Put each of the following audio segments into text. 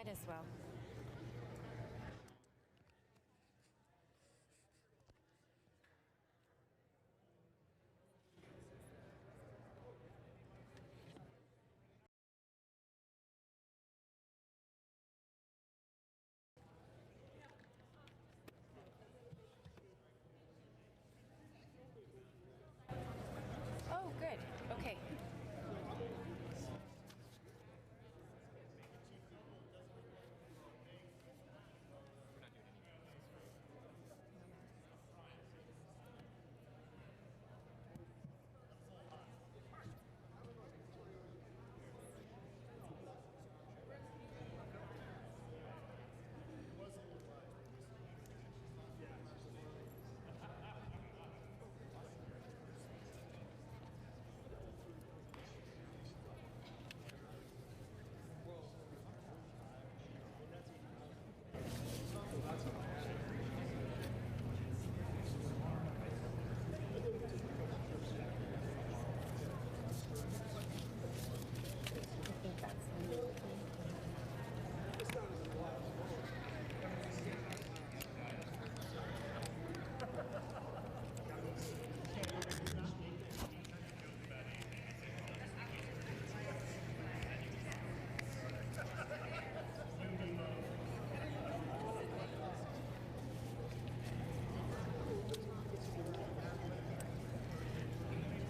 Might as well. Oh, good. Okay.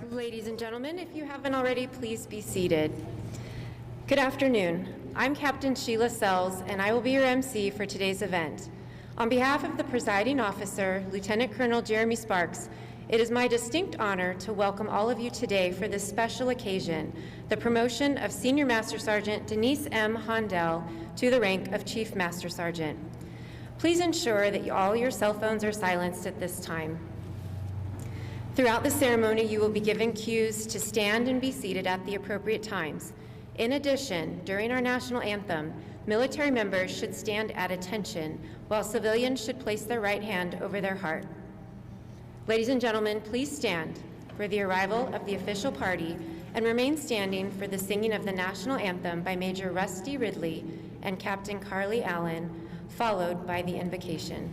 Ladies and gentlemen, if you haven't already, please be seated. Good afternoon. I'm Captain Sheila Sells, and I will be your MC for today's event. On behalf of the presiding officer, Lieutenant Colonel Jeremy Sparks, it is my distinct honor to welcome all of you today for this special occasion, the promotion of Senior Master Sergeant Denise M. Hondel to the rank of Chief Master Sergeant. Please ensure that all your cell phones are silenced at this time. Throughout the ceremony, you will be given cues to stand and be seated at the appropriate times. In addition, during our national anthem, military members should stand at attention, while civilians should place their right hand over their heart. Ladies and gentlemen, please stand for the arrival of the official party and remain standing for the singing of the national anthem by Major Rusty Ridley and Captain Carly Allen, followed by the invocation.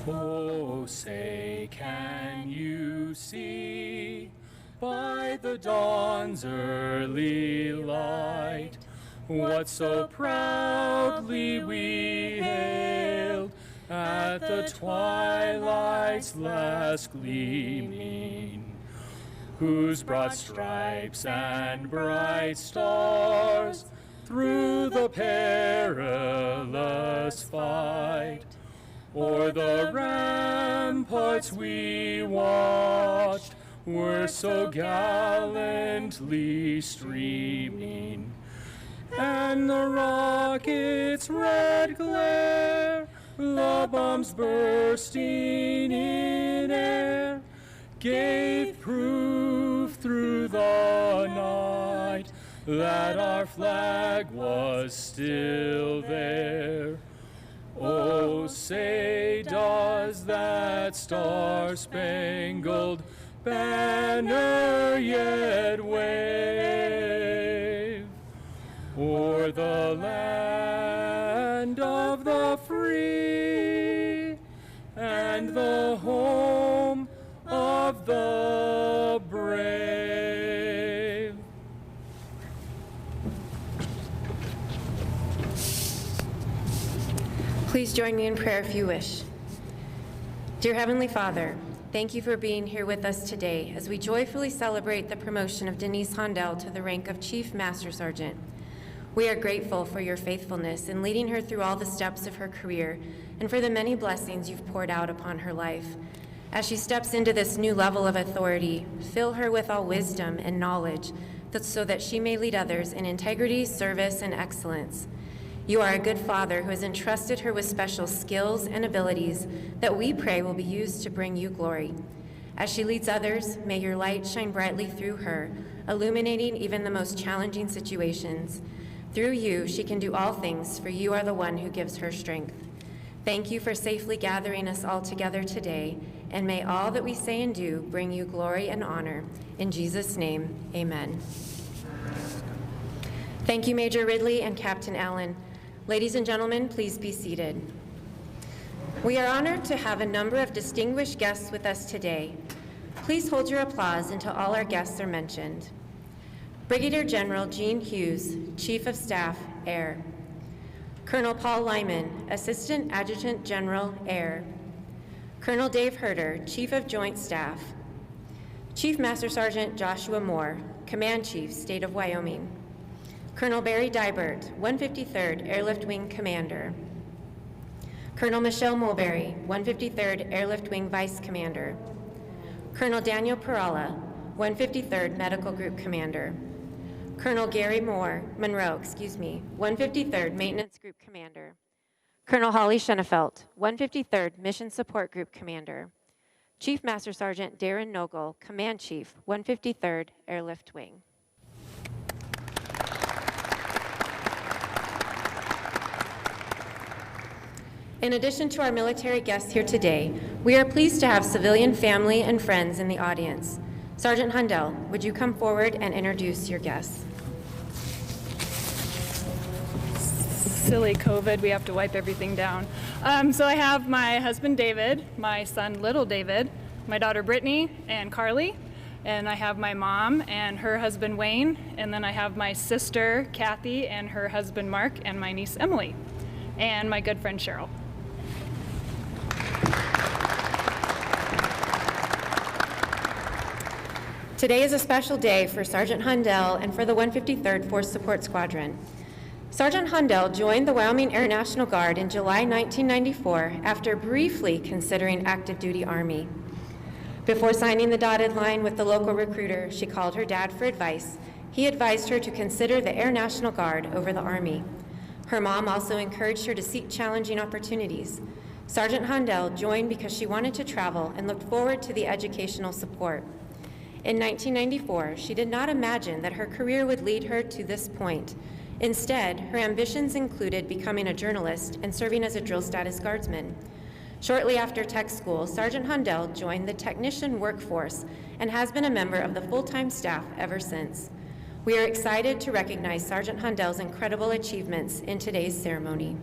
Oh, say, can you see by the dawn's early light what so proudly we hailed at the twilight's last gleaming, whose broad stripes and bright stars through the perilous fight o'er the ramparts we watched were so gallantly streaming, and the rocket's red glare, the bombs bursting in air, gave proof through the night that our flag was still there. Oh, say, does that star-spangled banner yet wave o'er the land of the free and the home of the brave? Please join me in prayer if you wish. Dear Heavenly Father, thank you for being here with us today as we joyfully celebrate the promotion of Denise Hondel to the rank of Chief Master Sergeant. We are grateful for your faithfulness in leading her through all the steps of her career and for the many blessings you've poured out upon her life. As she steps into this new level of authority, fill her with all wisdom and knowledge so that she may lead others in integrity, service, and excellence. You are a good Father who has entrusted her with special skills and abilities that we pray will be used to bring you glory. As she leads others, may your light shine brightly through her, illuminating even the most challenging situations. Through you, she can do all things, for you are the one who gives her strength. Thank you for safely gathering us all together today, and may all that we say and do bring you glory and honor. In Jesus' name, amen. Thank you, Major Ridley and Captain Allen. Ladies and gentlemen, please be seated. We are honored to have a number of distinguished guests with us today. Please hold your applause until all our guests are mentioned. Brigadier General Gene Hughes, Chief of Staff, Air. Colonel Paul Lyman, Assistant Adjutant General, Air. Colonel Dave Herter, Chief of Joint Staff. Chief Master Sergeant Joshua Moore, Command Chief, State of Wyoming. Colonel Barry Dybert, 153rd Airlift Wing Commander. Colonel Michelle Mulberry, 153rd Airlift Wing Vice Commander. Colonel Daniel Perala, 153rd Medical Group Commander. Colonel Gary Monroe, 153rd Maintenance Group Commander. Colonel Holly Schenefelt, 153rd Mission Support Group Commander. Chief Master Sergeant Darren Nogel, Command Chief, 153rd Airlift Wing. In addition to our military guests here today, we are pleased to have civilian family and friends in the audience. Sergeant Hondel, would you come forward and introduce your guests? Silly COVID, we have to wipe everything down. So I have my husband David, my son little David, my daughter Brittany and Carly, and I have my mom and her husband Wayne, and then I have my sister Kathy and her husband Mark, and my niece Emily, and my good friend Cheryl. Today is a special day for Sergeant Hondel and for the 153rd Force Support Squadron. Sergeant Hondel joined the Wyoming Air National Guard in July 1994 after briefly considering active duty Army. Before signing the dotted line with the local recruiter she called her dad for advice, he advised her to consider the Air National Guard over the Army. Her mom also encouraged her to seek challenging opportunities. Sergeant Hondel joined because she wanted to travel and looked forward to the educational support. In 1994, she did not imagine that her career would lead her to this point. Instead, her ambitions included becoming a journalist and serving as a drill status guardsman. Shortly after tech school, Sergeant Hondel joined the technician workforce and has been a member of the full-time staff ever since. We are excited to recognize Sergeant Hondel's incredible achievements in today's ceremony.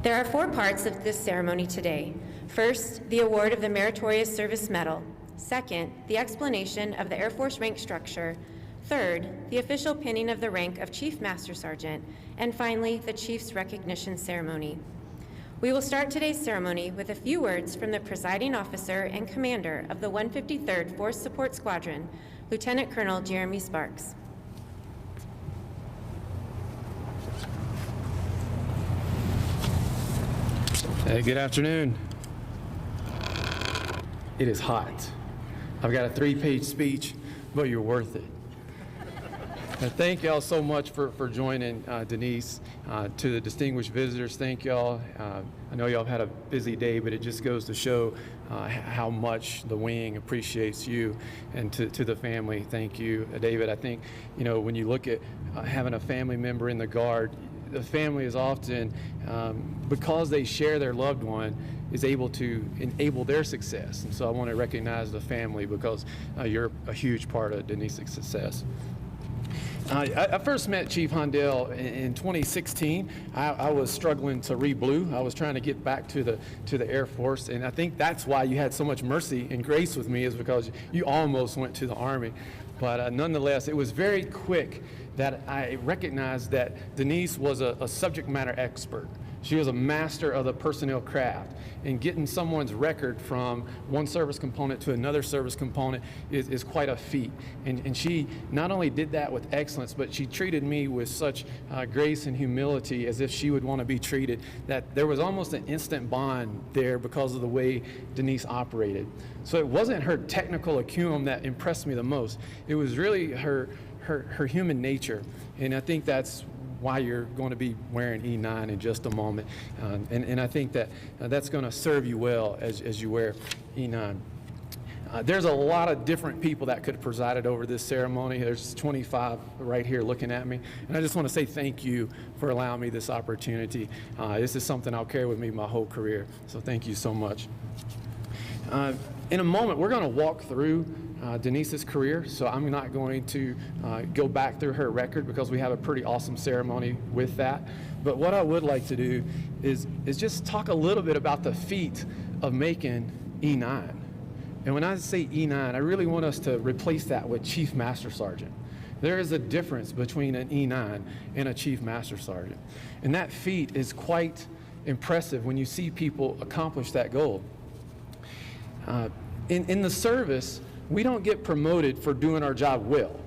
There are 4 parts of this ceremony today. First, the award of the Meritorious Service Medal. Second, the explanation of the Air Force rank structure. Third, the official pinning of the rank of Chief Master Sergeant. And finally, the Chief's recognition ceremony. We will start today's ceremony with a few words from the presiding officer and commander of the 153rd Force Support Squadron, Lieutenant Colonel Jeremy Sparks. Hey, good afternoon. It is hot. I've got a 3-page speech, but you're worth it. And thank y'all so much for joining Denise. To the distinguished visitors, thank y'all. I know y'all have had a busy day, but it just goes to show how much the wing appreciates you. And to the family, thank you. David, I think, when you look at having a family member in the Guard, the family is often, because they share their loved one, is able to enable their success. And so I want to recognize the family because you're a huge part of Denise's success. I first met Chief Hondel in 2016. I was struggling to re-blue. I was trying to get back to the Air Force, and I think that's why you had so much mercy and grace with me, is because you almost went to the Army. But nonetheless, it was very quick that I recognized that Denise was a subject matter expert. She was a master of the personnel craft, and getting someone's record from one service component to another service component is quite a feat. And she not only did that with excellence, but she treated me with such grace and humility, as if she would want to be treated, that there was almost an instant bond there because of the way Denise operated. So it wasn't her technical acumen that impressed me the most. It was really her human nature, and I think that's why you're going to be wearing E9 in just a moment. And I think that that's going to serve you well as you wear E9. There's a lot of different people that could have presided over this ceremony. There's 25 right here looking at me. And I just want to say thank you for allowing me this opportunity. This is something I'll carry with me my whole career. So thank you so much. In a moment, we're going to walk through Denise's career. So I'm not going to go back through her record because we have a pretty awesome ceremony with that. But what I would like to do is just talk a little bit about the feat of making E9. And when I say E9, I really want us to replace that with Chief Master Sergeant. There is a difference between an E9 and a Chief Master Sergeant. And that feat is quite impressive when you see people accomplish that goal. In the service, we don't get promoted for doing our job well.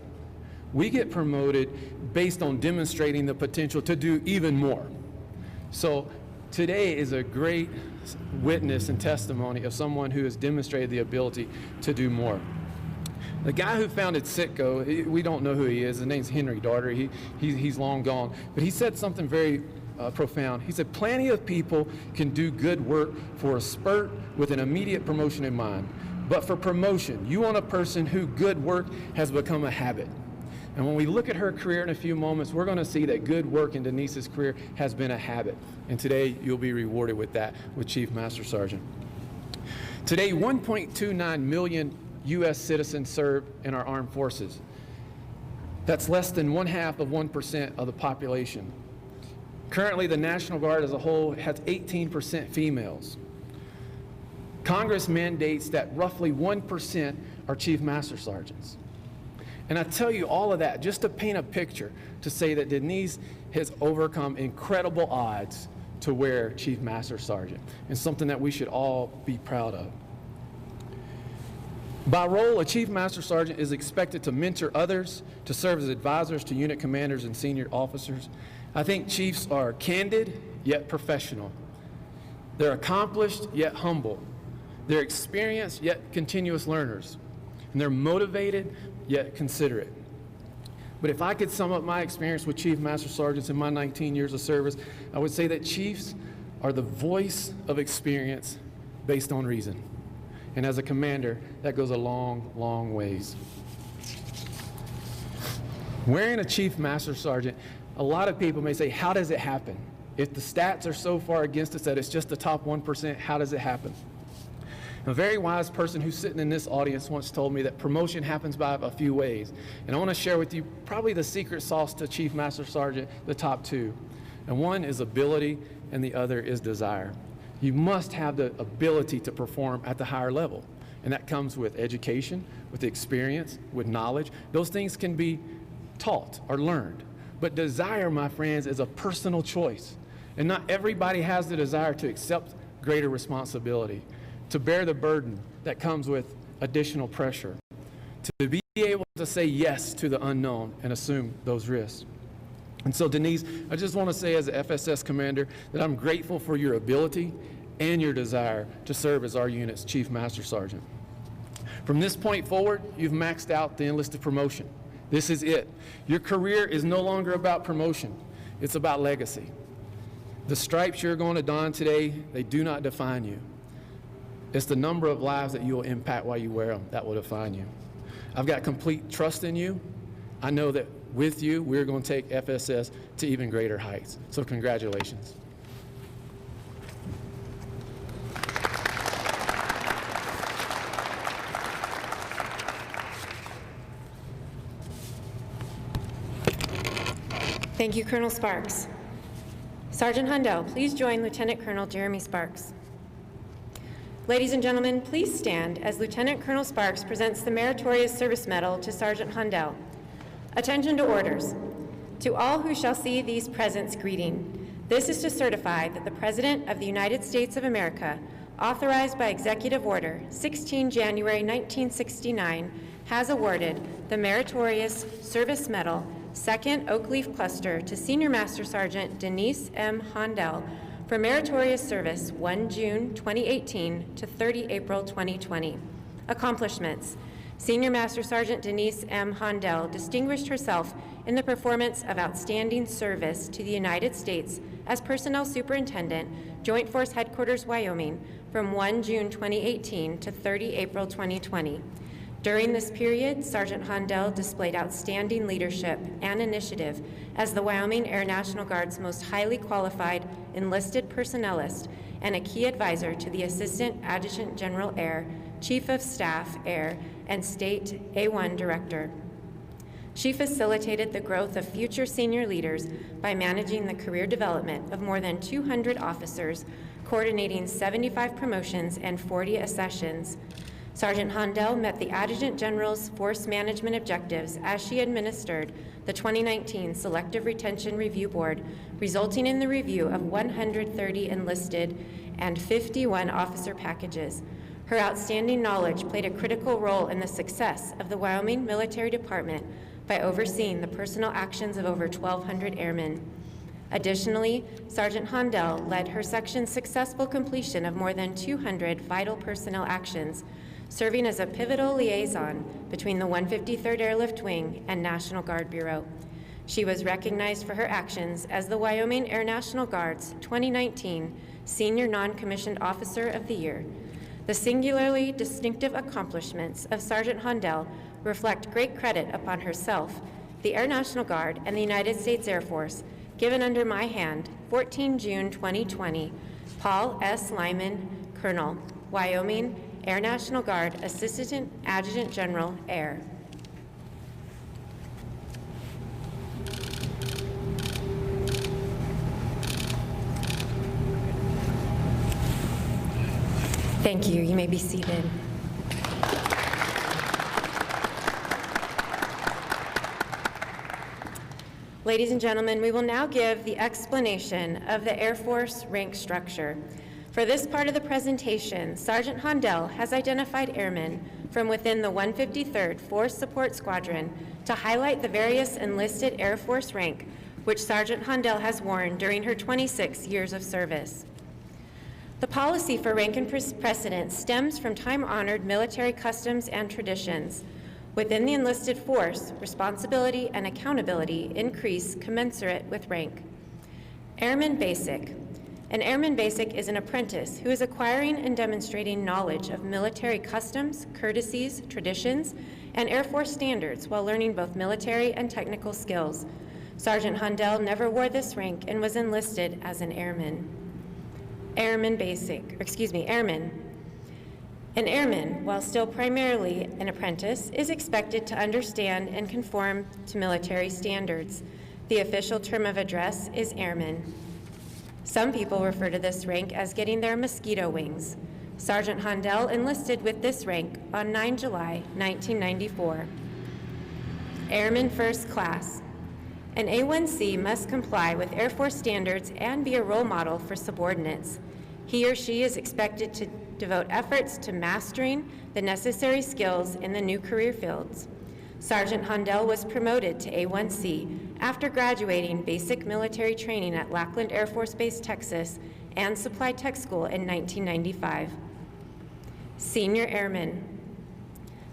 We get promoted based on demonstrating the potential to do even more. So today is a great witness and testimony of someone who has demonstrated the ability to do more. The guy who founded Citgo, we don't know who he is. His name's Henry Darter. He's long gone. But he said something very profound. He said, plenty of people can do good work for a spurt with an immediate promotion in mind. But for promotion, you want a person who good work has become a habit. And when we look at her career in a few moments, we're going to see that good work in Denise's career has been a habit. And today, you'll be rewarded with that with Chief Master Sergeant. Today, 1.29 million U.S. citizens serve in our armed forces. That's less than 0.5% of the population. Currently, the National Guard as a whole has 18% females. Congress mandates that roughly 1% are Chief Master Sergeants. And I tell you all of that just to paint a picture to say that Denise has overcome incredible odds to wear Chief Master Sergeant, and something that we should all be proud of. By role, a Chief Master Sergeant is expected to mentor others, to serve as advisors to unit commanders and senior officers. I think chiefs are candid, yet professional. They're accomplished, yet humble. They're experienced, yet continuous learners. And they're motivated, yet considerate. But if I could sum up my experience with Chief Master Sergeants in my 19 years of service, I would say that chiefs are the voice of experience based on reason. And as a commander, that goes a long, long ways. Wearing a Chief Master Sergeant, a lot of people may say, how does it happen? If the stats are so far against us that it's just the top 1%, how does it happen? A very wise person who's sitting in this audience once told me that promotion happens by a few ways. And I want to share with you probably the secret sauce to Chief Master Sergeant, the top two. And one is ability, and the other is desire. You must have the ability to perform at the higher level. And that comes with education, with experience, with knowledge. Those things can be taught or learned. But desire, my friends, is a personal choice. And not everybody has the desire to accept greater responsibility, to bear the burden that comes with additional pressure, to be able to say yes to the unknown and assume those risks. And so, Denise, I just want to say as an FSS commander that I'm grateful for your ability and your desire to serve as our unit's Chief Master Sergeant. From this point forward, you've maxed out the enlisted promotion. This is it. Your career is no longer about promotion. It's about legacy. The stripes you're going to don today, they do not define you. It's the number of lives that you will impact while you wear them that will define you. I've got complete trust in you. I know that with you, we're going to take FSS to even greater heights. So congratulations. Thank you, Colonel Sparks. Sergeant Hondo, please join Lieutenant Colonel Jeremy Sparks. Ladies and gentlemen, please stand as Lieutenant Colonel Sparks presents the Meritorious Service Medal to Sergeant Hondel. Attention to orders. To all who shall see these presents, greeting. This is to certify that the President of the United States of America, authorized by Executive Order 16 January 1969, has awarded the Meritorious Service Medal 2nd Oak Leaf Cluster to Senior Master Sergeant Denise M. Hondel for meritorious service 1 June 2018 to 30 April 2020. Accomplishments. Senior Master Sergeant Denise M. Hondel distinguished herself in the performance of outstanding service to the United States as Personnel Superintendent, Joint Force Headquarters, Wyoming, from 1 June 2018 to 30 April 2020. During this period, Sergeant Hondel displayed outstanding leadership and initiative as the Wyoming Air National Guard's most highly qualified enlisted personnelist and a key advisor to the Assistant Adjutant General Air, Chief of Staff Air, and State A1 Director. She facilitated the growth of future senior leaders by managing the career development of more than 200 officers, coordinating 75 promotions and 40 accessions. Sergeant Hondel met the Adjutant General's force management objectives as she administered the 2019 Selective Retention Review Board, resulting in the review of 130 enlisted and 51 officer packages. Her outstanding knowledge played a critical role in the success of the Wyoming Military Department by overseeing the personal actions of over 1,200 airmen. Additionally, Sergeant Hondel led her section's successful completion of more than 200 vital personnel actions, serving as a pivotal liaison between the 153rd Airlift Wing and National Guard Bureau. She was recognized for her actions as the Wyoming Air National Guard's 2019 Senior Non-Commissioned Officer of the Year. The singularly distinctive accomplishments of Sergeant Hondel reflect great credit upon herself, the Air National Guard, and the United States Air Force, given under my hand, 14 June 2020, Paul S. Lyman, Colonel, Wyoming Air National Guard, Assistant Adjutant General, Air. Thank you. You may be seated. Ladies and gentlemen, we will now give the explanation of the Air Force rank structure. For this part of the presentation, Sergeant Hondel has identified airmen from within the 153rd Force Support Squadron to highlight the various enlisted Air Force rank which Sergeant Hondel has worn during her 26 years of service. The policy for rank and precedence stems from time-honored military customs and traditions. Within the enlisted force, responsibility and accountability increase commensurate with rank. Airman Basic. An Airman Basic is an apprentice who is acquiring and demonstrating knowledge of military customs, courtesies, traditions, and Air Force standards while learning both military and technical skills. Sergeant Hondel never wore this rank and was enlisted as an airman. Airman. An airman, while still primarily an apprentice, is expected to understand and conform to military standards. The official term of address is airman. Some people refer to this rank as getting their mosquito wings. Sergeant Hondel enlisted with this rank on 9 July 1994. Airman First Class. An A1C must comply with Air Force standards and be a role model for subordinates. He or she is expected to devote efforts to mastering the necessary skills in the new career fields. Sergeant Hondel was promoted to A1C after graduating basic military training at Lackland Air Force Base, Texas, and Supply Tech School in 1995. Senior Airman.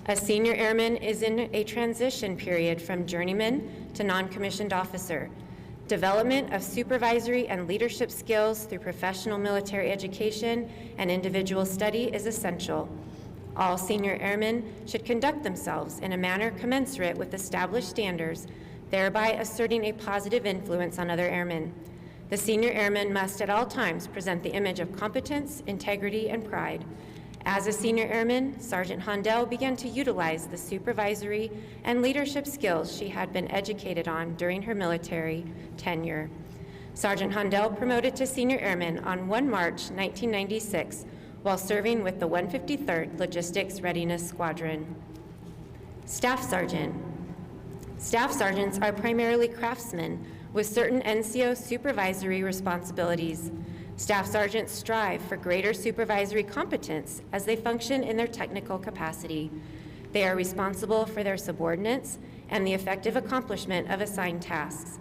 A senior airman is in a transition period from journeyman to non-commissioned officer. Development of supervisory and leadership skills through professional military education and individual study is essential. All senior airmen should conduct themselves in a manner commensurate with established standards, thereby asserting a positive influence on other airmen. The senior airman must at all times present the image of competence, integrity, and pride. As a senior airman, Sergeant Hondel began to utilize the supervisory and leadership skills she had been educated on during her military tenure. Sergeant Hondel promoted to senior airman on 1 March 1996 while serving with the 153rd Logistics Readiness Squadron. Staff Sergeant. Staff sergeants are primarily craftsmen with certain NCO supervisory responsibilities. Staff sergeants strive for greater supervisory competence as they function in their technical capacity. They are responsible for their subordinates and the effective accomplishment of assigned tasks.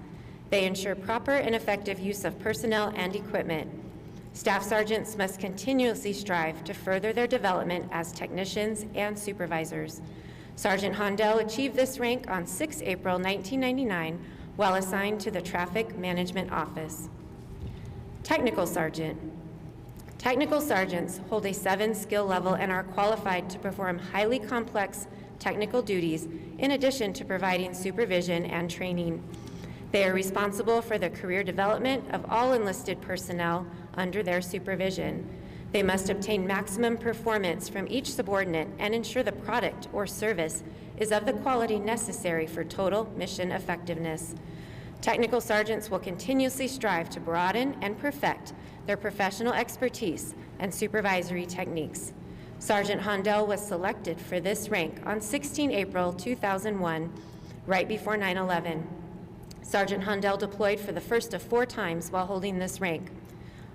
They ensure proper and effective use of personnel and equipment. Staff sergeants must continuously strive to further their development as technicians and supervisors. Sergeant Hondel achieved this rank on 6 April 1999 while assigned to the Traffic Management Office. Technical Sergeant. Technical sergeants hold a 7 skill level and are qualified to perform highly complex technical duties in addition to providing supervision and training. They are responsible for the career development of all enlisted personnel under their supervision. They must obtain maximum performance from each subordinate and ensure the product or service is of the quality necessary for total mission effectiveness. Technical sergeants will continuously strive to broaden and perfect their professional expertise and supervisory techniques. Sergeant Hondel was selected for this rank on 16 April 2001, right before 9/11. Sergeant Hondel deployed for the first of 4 times while holding this rank.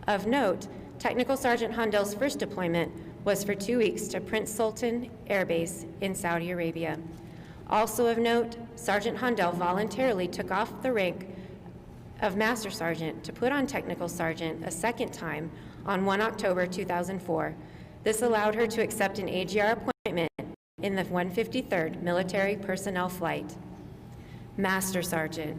Of note, Technical Sergeant Hondel's first deployment was for 2 weeks to Prince Sultan Air Base in Saudi Arabia. Also of note, Sergeant Hondel voluntarily took off the rank of Master Sergeant to put on Technical Sergeant a second time on 1 October 2004. This allowed her to accept an AGR appointment in the 153rd Military Personnel Flight. Master Sergeant.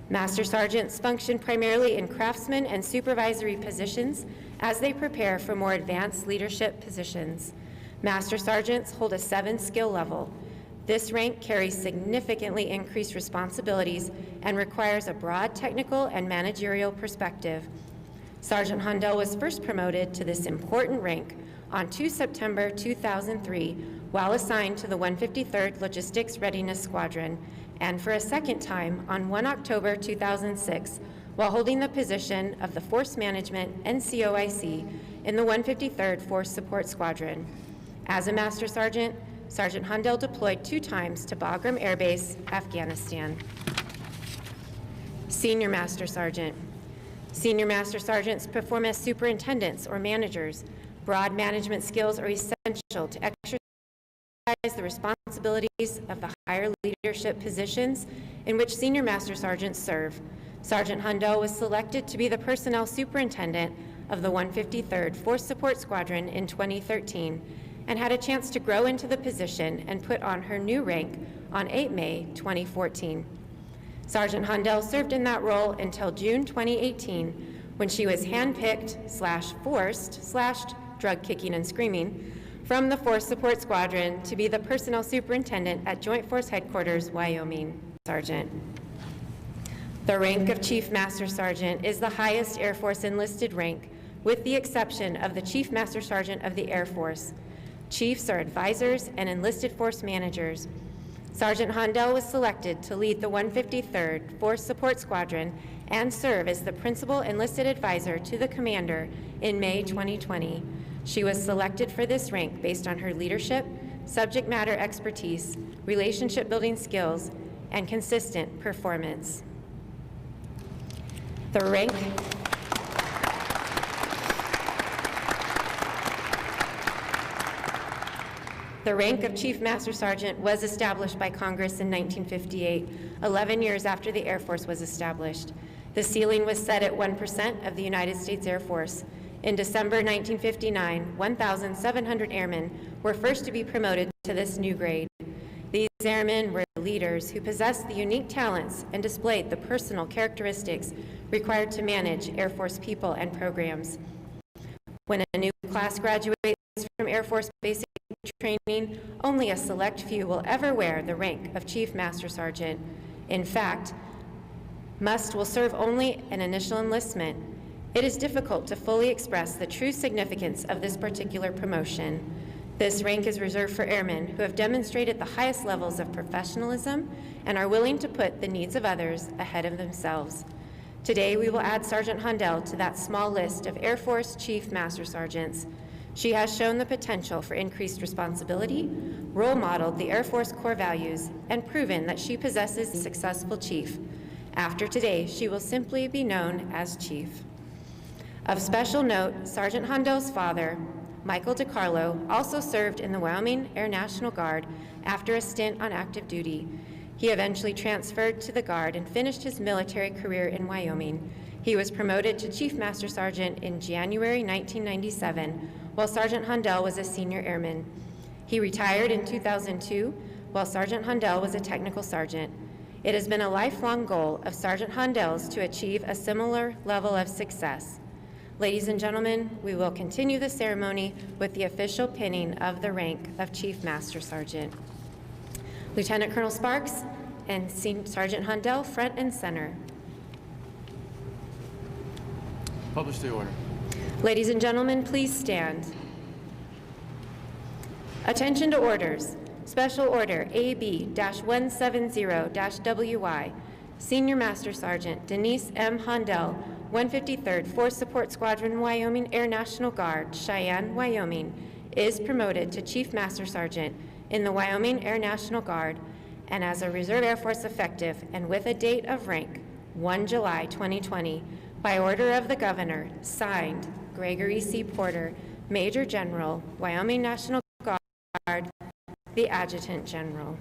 Master Sergeants function primarily in craftsman and supervisory positions as they prepare for more advanced leadership positions. Master Sergeants hold a 7 skill level. This rank carries significantly increased responsibilities and requires a broad technical and managerial perspective. Sergeant Hondel was first promoted to this important rank on 2 September 2003 while assigned to the 153rd Logistics Readiness Squadron, and for a second time on 1 October 2006 while holding the position of the Force Management NCOIC in the 153rd Force Support Squadron. As a Master Sergeant, Sergeant Hondel deployed 2 times to Bagram Air Base, Afghanistan. Senior Master Sergeant. Senior Master Sergeants perform as superintendents or managers. Broad management skills are essential to exercise the responsibilities of the higher leadership positions in which Senior Master Sergeants serve. Sergeant Hondo was selected to be the personnel superintendent of the 153rd Force Support Squadron in 2013 and had a chance to grow into the position and put on her new rank on 8 May 2014. Sergeant Hondel served in that role until June 2018 when she was handpicked/forced/ drug kicking and screaming from the Force Support Squadron to be the personnel superintendent at Joint Force Headquarters, Wyoming. Sergeant. The rank of Chief Master Sergeant is the highest Air Force enlisted rank, with the exception of the Chief Master Sergeant of the Air Force. Chiefs are advisors and enlisted force managers. Sergeant Hondel was selected to lead the 153rd Force Support Squadron and serve as the principal enlisted advisor to the commander in May 2020. She was selected for this rank based on her leadership, subject matter expertise, relationship building skills, and consistent performance. The rank of Chief Master Sergeant was established by Congress in 1958, 11 years after the Air Force was established. The ceiling was set at 1% of the United States Air Force. In December 1959, 1,700 airmen were first to be promoted to this new grade. These airmen were leaders who possessed the unique talents and displayed the personal characteristics required to manage Air Force people and programs. When a new class graduates from Air Force basic training, only a select few will ever wear the rank of Chief Master Sergeant. In fact, most will serve only an initial enlistment. It is difficult to fully express the true significance of this particular promotion. This rank is reserved for airmen who have demonstrated the highest levels of professionalism and are willing to put the needs of others ahead of themselves. Today, we will add Sergeant Hondel to that small list of Air Force Chief Master Sergeants. She has shown the potential for increased responsibility, role modeled the Air Force core values, and proven that she possesses a successful chief. After today, she will simply be known as Chief. Of special note, Sergeant Hondel's father, Michael DiCarlo, also served in the Wyoming Air National Guard after a stint on active duty. He eventually transferred to the Guard and finished his military career in Wyoming. He was promoted to Chief Master Sergeant in January 1997, while Sergeant Hondel was a senior airman. He retired in 2002, while Sergeant Hondel was a technical sergeant. It has been a lifelong goal of Sergeant Hondel's to achieve a similar level of success. Ladies and gentlemen, we will continue the ceremony with the official pinning of the rank of Chief Master Sergeant. Lieutenant Colonel Sparks and Sergeant Hondel, front and center. Publish the order. Ladies and gentlemen, please stand. Attention to orders. Special Order AB-170-WY. Senior Master Sergeant Denise M. Hondel, 153rd Force Support Squadron, Wyoming Air National Guard, Cheyenne, Wyoming, is promoted to Chief Master Sergeant in the Wyoming Air National Guard and as a Reserve Air Force effective and with a date of rank 1 July 2020 by order of the Governor, signed Gregory C. Porter, Major General, Wyoming National Guard, the Adjutant General.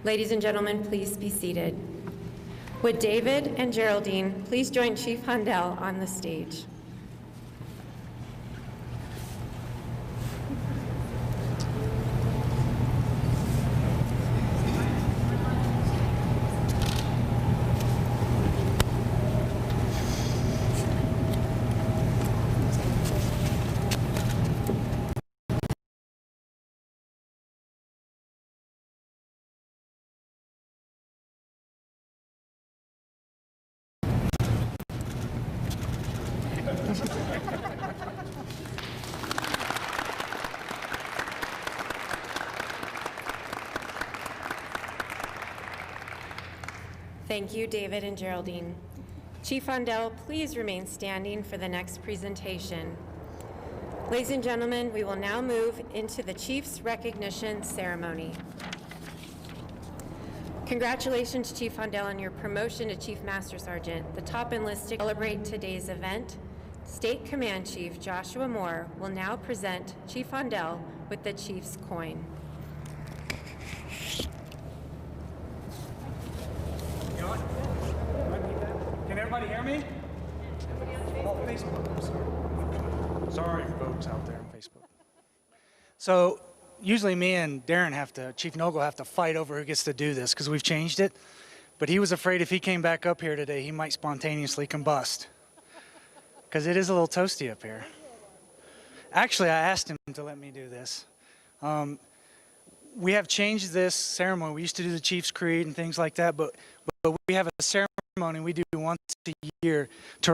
Ladies and gentlemen, please be seated. Would David and Geraldine please join Chief Hondel on the stage? Thank you, David and Geraldine. Chief Hondel, please remain standing for the next presentation. Ladies and gentlemen, we will now move into the Chief's recognition ceremony. Congratulations, Chief Hondel, on your promotion to Chief Master Sergeant. The top enlisted to celebrate today's event. State Command Chief Joshua Moore will now present Chief Hondel with the Chief's coin. Can everybody hear me? Oh, Facebook. I'm sorry, folks out there on Facebook. So usually me and Darren Chief Nogle have to fight over who gets to do this because we've changed it. But he was afraid if he came back up here today, he might spontaneously combust. Because it is a little toasty up here. Actually, I asked him to let me do this. We have changed this ceremony. We used to do the Chief's Creed and things like that, but we have a ceremony we do once a year to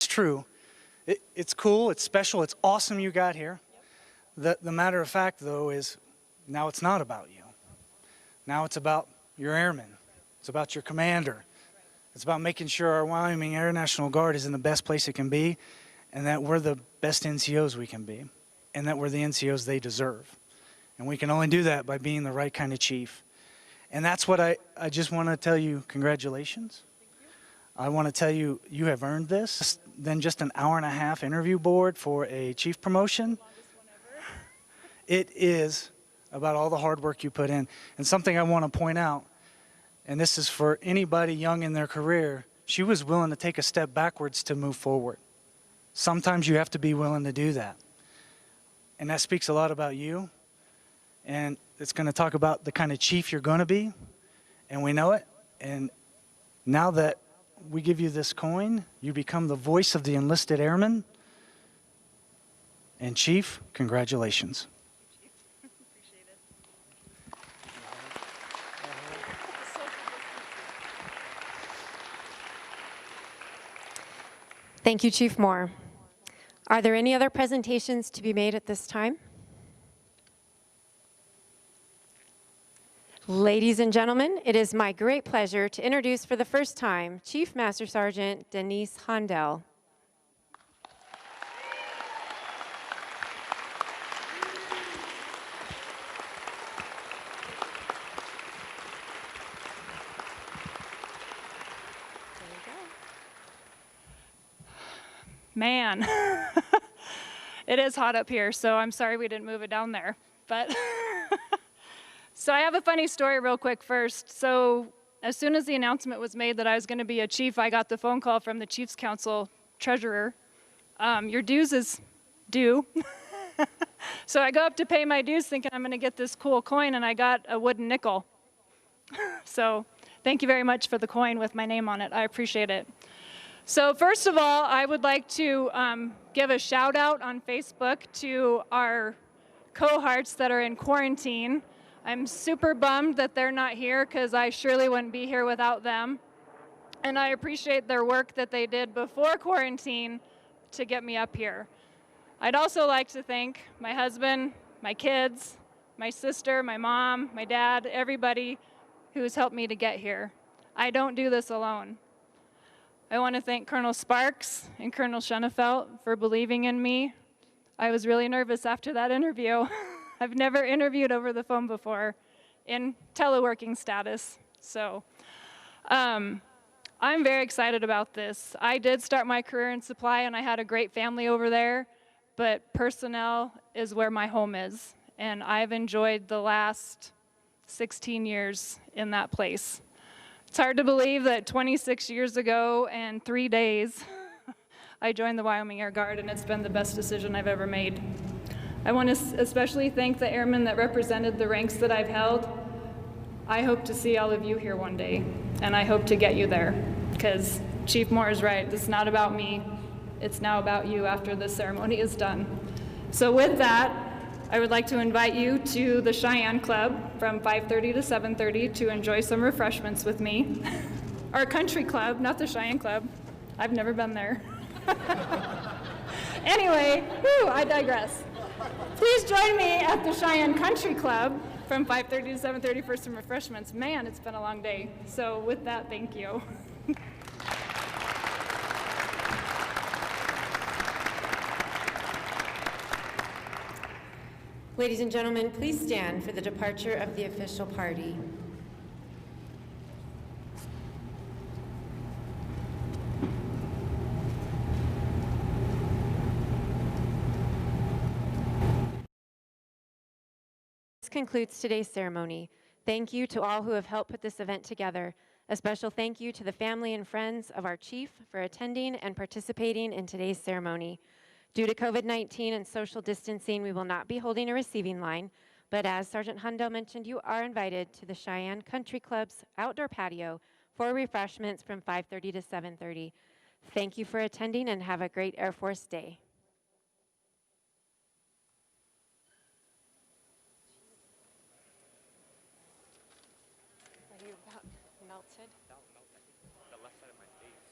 true. It's cool, it's special, it's awesome you got here. The matter of fact, though, is now it's not about you. Now it's about your airmen. It's about your commander. It's about making sure our Wyoming Air National Guard is in the best place it can be, and that we're the best NCOs we can be, and that we're the NCOs they deserve. And we can only do that by being the right kind of chief. And that's what I just want to tell you, congratulations. I want to tell you, you have earned this. Then just an hour-and-a-half interview board for a chief promotion. It is about all the hard work you put in. And something I want to point out, and this is for anybody young in their career, she was willing to take a step backwards to move forward. Sometimes you have to be willing to do that. And that speaks a lot about you. And it's going to talk about the kind of chief you're going to be. And we know it. And now that we give you this coin, you become the voice of the enlisted airmen. And Chief, congratulations. Appreciate it. Thank you, Chief Moore. Are there any other presentations to be made at this time? Ladies and gentlemen, it is my great pleasure to introduce for the first time Chief Master Sergeant Denise Hondel. Man, it is hot up here, so I'm sorry we didn't move it down there. But so I have a funny story real quick first. So as soon as the announcement was made that I was going to be a chief, I got the phone call from the Chiefs Council treasurer. Your dues is due. So I go up to pay my dues thinking I'm going to get this cool coin, and I got a wooden nickel. So thank you very much for the coin with my name on it. I appreciate it. So first of all, I would like to give a shout out on Facebook to our cohorts that are in quarantine. I'm super bummed that they're not here because I surely wouldn't be here without them. And I appreciate their work that they did before quarantine to get me up here. I'd also like to thank my husband, my kids, my sister, my mom, my dad, everybody who's helped me to get here. I don't do this alone. I want to thank Colonel Sparks and Colonel Schoenefeld for believing in me. I was really nervous after that interview. I've never interviewed over the phone before in teleworking status. So I'm very excited about this. I did start my career in supply and I had a great family over there, but personnel is where my home is. And I've enjoyed the last 16 years in that place. It's hard to believe that 26 years ago and 3 days, I joined the Wyoming Air Guard, and it's been the best decision I've ever made. I want to especially thank the airmen that represented the ranks that I've held. I hope to see all of you here one day, and I hope to get you there, because Chief Moore is right. This is not about me. It's now about you after the ceremony is done. So with that, I would like to invite you to the Cheyenne Club from 5:30 to 7:30 to enjoy some refreshments with me. Our country club, not the Cheyenne Club. I've never been there. Anyway, I digress. Please join me at the Cheyenne Country Club from 5:30 to 7:30 for some refreshments. Man, it's been a long day. So with that, thank you. Ladies and gentlemen, please stand for the departure of the official party. This concludes today's ceremony. Thank you to all who have helped put this event together. A special thank you to the family and friends of our chief for attending and participating in today's ceremony. Due to COVID-19 and social distancing, we will not be holding a receiving line, but as Sergeant Hondo mentioned, you are invited to the Cheyenne Country Club's outdoor patio for refreshments from 5:30 to 7:30. Thank you for attending and have a great Air Force Day. Are you about melted? The left side of my face.